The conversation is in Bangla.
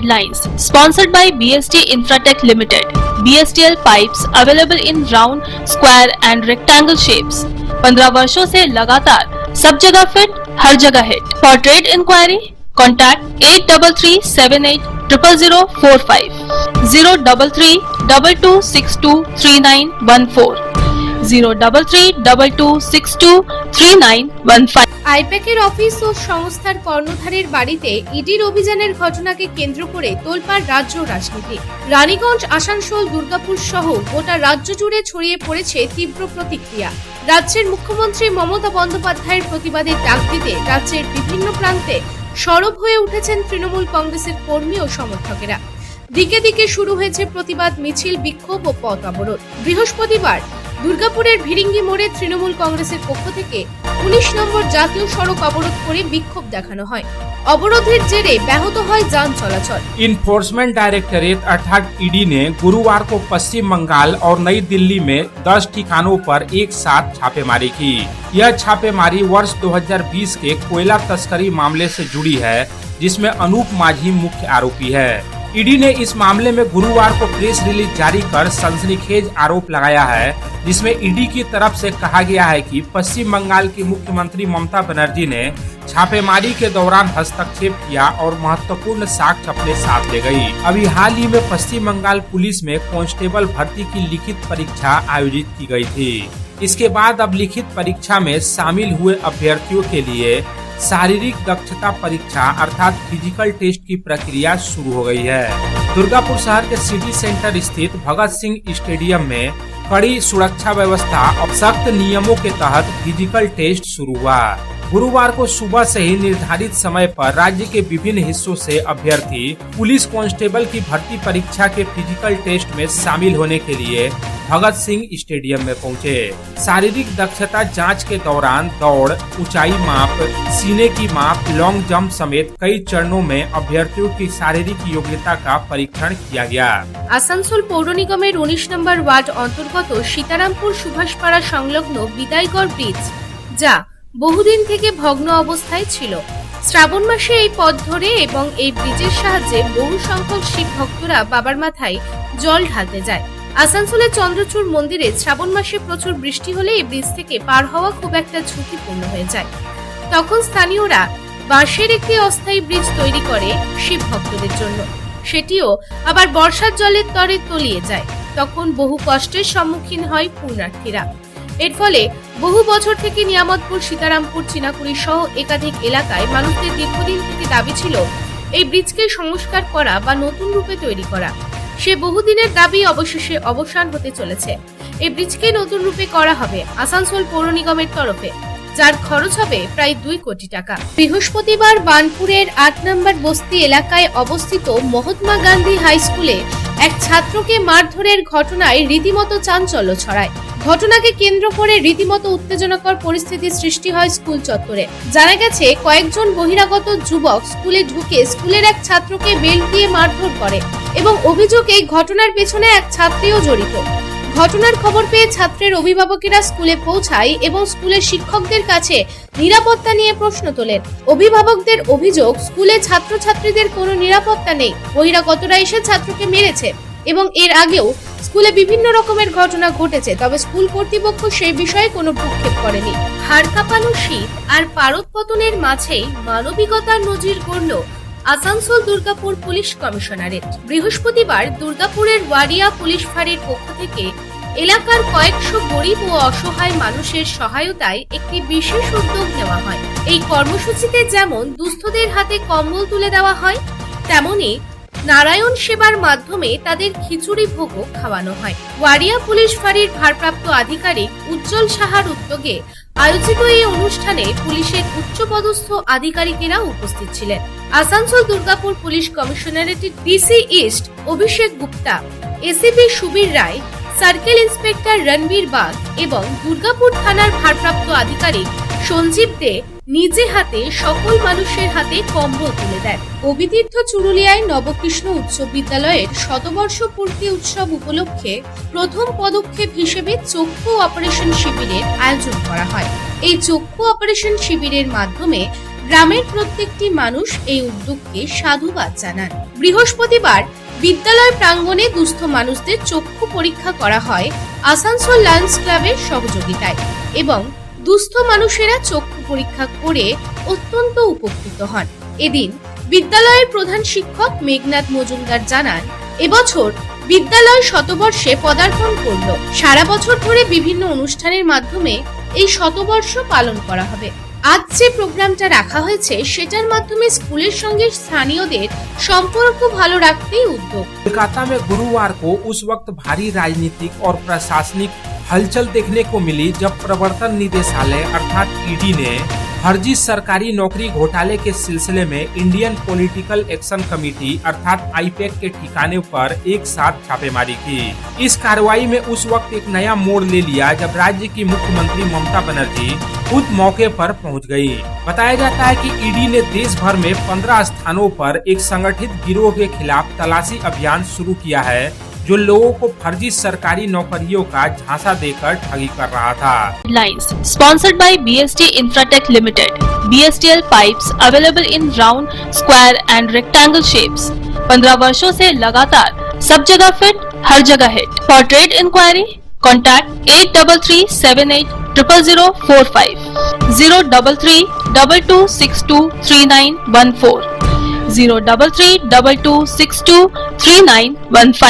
headlines. Sponsored by BST Infratech Limited. BSTL pipes available in round, square and rectangle shapes. 15 वर्षों से लगातार सब जगह फिट, हर जगह hit. For trade inquiry, contact 8338000045, 03322623914, 03322623915. আইপ্যাকের অফিস ও সংস্থার কর্ণধারের বাড়িতে ইডির অভিযানের ঘটনাকে কেন্দ্র করে তোলপাড় রাজ্য রাজনীতি। রানীগঞ্জ, আসানসোল, দুর্গাপুর সহ গোটা রাজ্য জুড়ে ছড়িয়ে পড়েছে তীব্র প্রতিক্রিয়া। রাজ্যের মুখ্যমন্ত্রী মমতা বন্দ্যোপাধ্যায়ের প্রতিবাদের ডাক দিতে রাজ্যের বিভিন্ন প্রান্তে সরব হয়ে উঠেছেন তৃণমূল কংগ্রেসের কর্মী ও সমর্থকেরা। দিকে দিকে শুরু হয়েছে প্রতিবাদ মিছিল, বিক্ষোভ ও পথ অবরোধ। বৃহস্পতিবার দুর্গাপুরের ভিরিঙ্গি মোড়ে তৃণমূল কংগ্রেসের পক্ষ থেকে 19 নম্বর জাতীয় সড়ক অবরোধ করে বিক্ষোভ দেখানো হয়। অবরোধের জেরে ব্যাহত হয় যান চলাচল। इन्फोर्समेंट डायरेक्टरेट अर्थात ईडी ने गुरुवार को पश्चिम बंगाल और नई दिल्ली में 10 ठिकानों पर एक साथ छापेमारी की। यह छापेमारी वर्ष 2020 के कोयला तस्करी मामले से जुड़ी है, जिसमें अनूप माझी मुख्य आरोपी है। ईडी ने इस मामले में गुरुवार को प्रेस रिलीज जारी कर सनसनीखेज आरोप लगाया है, जिसमें ईडी की तरफ से कहा गया है कि पश्चिम बंगाल की मुख्यमंत्री ममता बनर्जी ने छापेमारी के दौरान हस्तक्षेप किया और महत्वपूर्ण साक्ष्य अपने साथ ले गई। अभी हाल ही में पश्चिम बंगाल पुलिस में कांस्टेबल भर्ती की लिखित परीक्षा आयोजित की गई थी। इसके बाद अब लिखित परीक्षा में शामिल हुए अभ्यर्थियों के लिए शारीरिक दक्षता परीक्षा अर्थात फिजिकल टेस्ट की प्रक्रिया शुरू हो गई है। दुर्गापुर शहर के सिटी सेंटर स्थित भगत सिंह स्टेडियम में कड़ी सुरक्षा व्यवस्था और सख्त नियमों के तहत फिजिकल टेस्ट शुरू हुआ। गुरुवार को सुबह से ही निर्धारित समय पर राज्य के विभिन्न हिस्सों से अभ्यर्थी पुलिस कांस्टेबल की भर्ती परीक्षा के फिजिकल टेस्ट में शामिल होने के लिए भगत सिंह स्टेडियम में पहुंचे। शारीरिक दक्षता जांच के दौरान दौड़, ऊंचाई माप, सीने की माप, लॉन्ग जंप समेत कई चरणों में अभ्यर्थियों की शारीरिक योग्यता का परीक्षण किया गया। আসানসোল পৌর নিগমের 19 নম্বর ওয়ার্ড অন্তর্গত সীতারামপুর সুভাষপাড়া সংলগ্ন বিদায়গড় ব্রিজ, যা বহুদিন থেকে ভগ্ন অবস্থায় ছিল। শ্রাবণ মাসে এই পথ ধরে এবং এই ব্রিজের সাহায্যে বহু সংখ্যক শিব ভক্তরা বাবার মাথায় জল ঢালতে যায়। আসানসোলের চন্দ্রচূড় মন্দিরে শ্রাবণ মাসে প্রচুর বৃষ্টি হলে এই ব্রিজ থেকে পার হওয়া খুব একটা ঝুঁকিপূর্ণ হয়ে যায়। তখন স্থানীয়রা বাঁশের একটি অস্থায়ী ব্রিজ তৈরি করে শিব ভক্তদের জন্য। সেটিও আবার বর্ষার জলের তরে তলিয়ে যায়। তখন বহু কষ্টের সম্মুখীন হয় পুণ্যার্থীরা। এর ফলে বহু বছর থেকে নিয়ামতপুর, সীতারামপুর, চিনাকুড়ি সহ একাধিক এলাকায় মানুষদের দীর্ঘদিন থেকে দাবি ছিল এই ব্রিজকে সংস্কার করা বা নতুন রূপে তৈরি করা। সে বহুদিনের দাবি অবশেষে অবসান হতে চলেছে। এই ব্রিজকে নতুন রূপে করা হবে আসানসোল পৌর নিগমের তরফে, যার খরচ হবে প্রায় 2 কোটি টাকা। বৃহস্পতিবার বানপুরের 8 নম্বর বস্তি এলাকায় অবস্থিত মহাত্মা গান্ধী হাই স্কুলে এক ছাত্রকে মারধরের ঘটনায় রীতিমতো চাঞ্চল্য ছড়ায়। ঘটনাকে কেন্দ্র করে রীতিমতো উত্তেজনাকর পরিস্থিতি সৃষ্টি হয় স্কুল চত্বরে। জানা গেছে, কয়েকজন বহিরাগত যুবক স্কুলে ঢুকে স্কুলের এক ছাত্রকে বেল্ট দিয়ে মারধর করে এবং অভিযোগ এই ঘটনার পেছনে এক ছাত্রীও জড়িত। ঘটনার খবর পেয়ে ছাত্রের অভিভাবকেরা স্কুলে পৌঁছায় এবং স্কুলের শিক্ষকদের কাছে নিরাপত্তা নিয়ে প্রশ্ন তোলেন। অভিভাবকদের অভিযোগ, স্কুলে ছাত্রছাত্রীদের কোনো নিরাপত্তা নেই। বহিরাগতরা এসে ছাত্রকে মেরেছে এবং এর আগেও স্কুলে বিভিন্ন রকমের ঘটনা ঘটেছে, তবে স্কুল কর্তৃপক্ষ সেই বিষয়ে কোনো ভ্রুক্ষেপ করেনি। হাড় কাঁপানো শীত আর পারদ পতনের মাঝেই মানবিকতার নজির গড়ল আসানসোল দুর্গাপুর পুলিশ কমিশনারেট। বৃহস্পতিবার দুর্গাপুরের ওয়ারিয়া পুলিশ ফাঁড়ির পক্ষ থেকে এলাকার কয়েকশো গরিব ও অসহায় মানুষের সহায়তায় একটি বিশেষ উদ্যোগ নেওয়া হয়। এই কর্মসূচিতে যেমন দুস্থদের হাতে কম্বল তুলে দেওয়া হয়, তেমনি নারায়ণ সেবার মাধ্যমে তাদের খিচুড়ি ভোগও খাওয়ানো হয়। ওয়ারিয়া পুলিশ ফাঁড়ির ভারপ্রাপ্ত আধিকারিক উজ্জ্বল সাহার উদ্যোগে আয়োজিত এই অনুষ্ঠানে পুলিশের উচ্চপদস্থ আধিকারিকেরা উপস্থিত ছিলেন। আসানসোল দুর্গাপুর পুলিশ কমিশনারেটের DC east Abhishek Gupta, ACP Subir Roy, circle inspector Ranbir Bag এবং দুর্গাপুর থানার ভারপ্রাপ্ত আধিকারিক সঞ্জীব দে নিজে হাতে সকল মানুষের হাতে কম্বল তুলে দেন। কবিতীর্থ চুরুলিয়ায় নবকৃষ্ণ উচ্চ বিদ্যালয়ের শতবর্ষ পূর্তি উৎসব উপলক্ষে প্রথম পদক্ষেপ হিসেবে চক্ষু অপারেশন শিবিরের আয়োজন করা হয়। এই চক্ষু অপারেশন শিবিরের মাধ্যমে গ্রামের প্রত্যেকটি মানুষ এই উদ্যোগকে সাধুবাদ জানান। বৃহস্পতিবার বিদ্যালয় প্রাঙ্গণে দুস্থ মানুষদের চক্ষু পরীক্ষা করা হয় আসানসোল লায়ন্স ক্লাবের সহযোগিতায় এবং দুস্থ মানুষেরা চক্ষু পরীক্ষা করে অত্যন্ত উপকৃত হন। এদিন বিদ্যালয়ের প্রধান শিক্ষক মেঘনাথ মজুমদার জানান, এবছর বিদ্যালয় শতবর্ষে পদার্পণ করল। সারা বছর ধরে বিভিন্ন অনুষ্ঠানের মাধ্যমে এই শতবর্ষ পালন করা হবে। আজ যে প্রোগ্রামটা রাখা হয়েছে সেটার মাধ্যমে স্কুলের সঙ্গে স্থানীয়দের সম্পর্ক ভালো রাখতেই উদ্যোগ। कोलकाता में गुरुवार को उस वक्त भारी राजनीतिक और प्रशासनिक हलचल देखने को मिली जब प्रवर्तन निदेशालय अर्थात ईडी ने फर्जी सरकारी नौकरी घोटाले के सिलसिले में इंडियन पॉलिटिकल एक्शन कमेटी अर्थात आईपैक के ठिकाने पर एक साथ छापेमारी की। इस कार्रवाई में उस वक्त एक नया मोड़ ले लिया जब राज्य की मुख्यमंत्री ममता बनर्जी खुद मौके पर पहुंच गई। बताया जाता है कि ईडी ने देश भर में 15 स्थानों पर एक संगठित गिरोह के खिलाफ तलाशी अभियान शुरू किया है जो लोगों को फर्जी सरकारी नौकरियों का झांसा देकर ठगी कर रहा था। Headlines sponsored by BST Infratech Limited. BSTL pipes available in round, square and rectangle shapes. 15 वर्षों से लगातार सब जगह फिट, हर जगह hit. For trade inquiry, contact 8337800045, 03322623914, 03322623915.